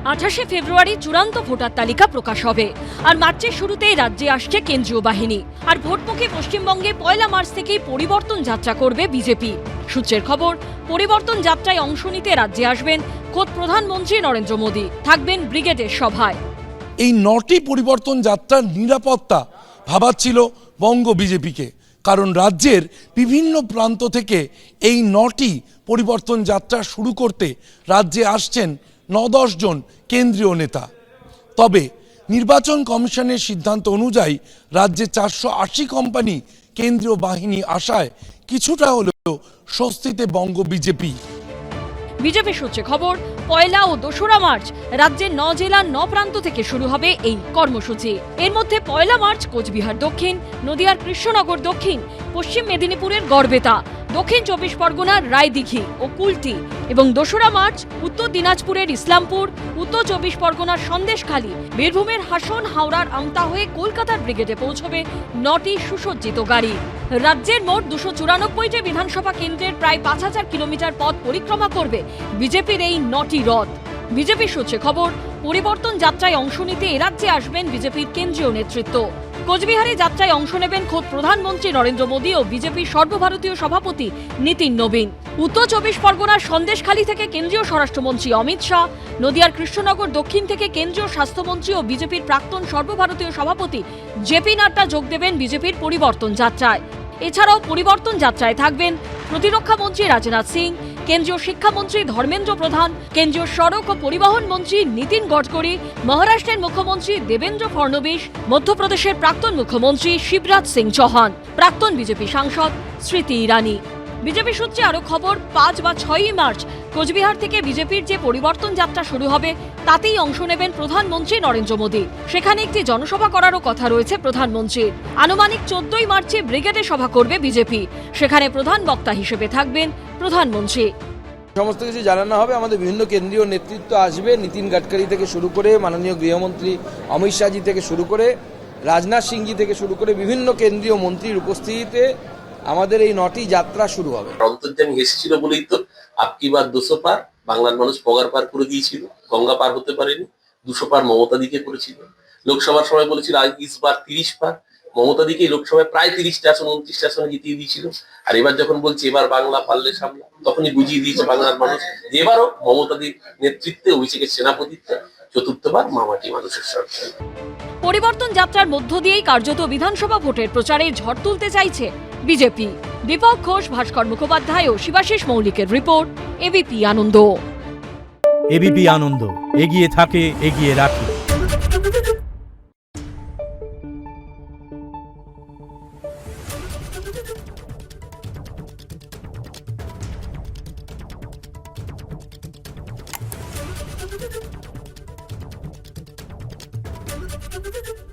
28 ফেব্রুয়ারি চূড়ান্ত ভোটার তালিকা প্রকাশ হবে। আর মার্চের শুরুতেই রাজ্যে আসছে কেন্দ্রীয় বাহিনী। আর ভোটমুখী পশ্চিমবঙ্গে 1 মার্চ থেকেই পরিবর্তন যাত্রা করবে বিজেপি। সূত্রের খবর, পরিবর্তন যাত্রায় অংশ নিতে রাজ্যে আসবেন খোদ প্রধানমন্ত্রী নরেন্দ্র মোদী, থাকবেন ব্রিগেডের সভায়। এই 9টি পরিবর্তন যাত্রার নিরাপত্তা ভাবাচ্ছিল বঙ্গ বিজেপিকে, কারণ রাজ্যের বিভিন্ন প্রান্ত থেকে এই 9টি পরিবর্তন যাত্রা শুরু করতে রাজ্যে আসছেন 9-10 জন কেন্দ্রীয় নেতা। তবে নির্বাচন কমিশনের সিদ্ধান্ত অনুযায়ী রাজ্যে 480 কোম্পানি কেন্দ্রীয় বাহিনী আসায় কিছুটা হলেও স্বস্তিতে বঙ্গ বিজেপি। বিজেপি সূত্রে খবর, 1 ও 2রা মার্চ রাজ্যের 9 জেলার 9 প্রান্ত থেকে শুরু হবে এই কর্মসূচি। এর মধ্যে 1 মার্চ কোচবিহার দক্ষিণ, নদিয়ার কৃষ্ণনগর দক্ষিণ, পশ্চিম মেদিনীপুরের গড়বেতা, দক্ষিণ 24 পরগনার রায়দিঘি ও কুলটি এবং 2রা মার্চ উত্তর দিনাজপুরের ইসলামপুর, উত্তর 24 পরগনার সন্দেশখালী, বীরভূমের হাসন, হাওড়ার আমতা হয়ে কলকাতার ব্রিগেডে পৌঁছবে 9টি সুসজ্জিত গাড়ি। রাজ্যের মোট 294টি বিধানসভা কেন্দ্রের প্রায় 5000 কিলোমিটার পথ পরিক্রমা করবে বিজেপির এই 9টি রথ। বিজেপি সূত্রে খবর, পরিবর্তন যাত্রায় অংশ নিতে এ রাজ্যে আসবেন বিজেপির কেন্দ্রীয় নেতৃত্ব। কোচবিহারে যাত্রায় অংশ নেবেন খোদ প্রধানমন্ত্রী নরেন্দ্র মোদী ও বিজেপির সর্বভারতীয় সভাপতি নীতিন নবীন। উত্তর 24 পরগনার সন্দেশখালী থেকে কেন্দ্রীয় স্বরাষ্ট্রমন্ত্রী অমিত শাহ, নদিয়ার কৃষ্ণনগর দক্ষিণ থেকে কেন্দ্রীয় স্বাস্থ্যমন্ত্রী ও বিজেপির প্রাক্তন সর্বভারতীয় সভাপতি জেপি নাড্ডা যোগ দেবেন বিজেপির পরিবর্তন যাত্রায়। এছাড়াও পরিবর্তন যাত্রায় থাকবেন প্রতিরক্ষা মন্ত্রী রাজনাথ সিং, কেন্দ্রীয় শিক্ষামন্ত্রী ধর্মেন্দ্র প্রধান, কেন্দ্রীয় সড়ক ও পরিবহন মন্ত্রী নীতিন গডকরি, মহারাষ্ট্রের মুখ্যমন্ত্রী দেবেন্দ্র ফডনবিস, মধ্যপ্রদেশের প্রাক্তন মুখ্যমন্ত্রী শিবরাজ সিং চৌহান, প্রাক্তন বিজেপি সাংসদ স্মৃতি ইরানি। বিজেপি সূত্রে আরো খবর, 5 বা 6 মার্চ কোচবিহার থেকে বিজেপির যে পরিবর্তন যাত্রা শুরু হবে তাতেই অংশ নেবেন প্রধানমন্ত্রী নরেন্দ্র মোদী। সেখানে একটি জনসভা করারও কথা রয়েছে প্রধানমন্ত্রীর। আনুমানিক 14 মার্চে ব্রিগেডে সভা করবে বিজেপি। সেখানে প্রধান বক্তা হিসেবে থাকবেন প্রধানমন্ত্রী। সমস্ত কিছু জানানো হবে। আমাদের বিভিন্ন কেন্দ্রীয় নেতৃত্ব আসবে, নীতিন গডকরি থেকে শুরু করে মাননীয় গৃহমন্ত্রী অমিত শাহজি থেকে শুরু করে রাজনাথ সিংজি থেকে শুরু করে বিভিন্ন কেন্দ্রীয় মন্ত্রীর উপস্থিতিতে আমাদের এই 9টি যাত্রা শুরু হবে। অন্তর্যামী এসেছিল বলেই তো আপকি বার 200 পার বাংলার মানুষ পগার পার করে দিয়েছিল, গঙ্গা পার হতে পারেনি। 200 পার মমতা দিকে করেছিল। লোকসভার সময় বলেছিল আজ ইসবার 30 পার, মমতা দিকে লোকসভায় প্রায় 30টা আসন 29টা আসনে জিতিয়ে দিয়েছিল। আর এবার যখন বলছে এবার বাংলা পারলে সামলা, তখনই বুঝিয়ে দিয়েছে বাংলার মানুষ এবারও মমতাদির নেতৃত্বে, অভিষেকের সেনাপতিত্বে চতুর্থবার মামাটি মানুষের সরকার। পরিবর্তন যাত্রার মধ্য দিয়েই কার্যত বিধানসভা ভোটের প্রচারে ঝড় তুলতে চাইছে বিজেপি। দীপক ঘোষ, ভাস্কর মুখোপাধ্যায় ও শিবাশিস মৌলিকের রিপোর্ট, এবিপি আনন্দ। এবিপি আনন্দ, এগিয়ে থাকে, এগিয়ে রাখে। Thank you.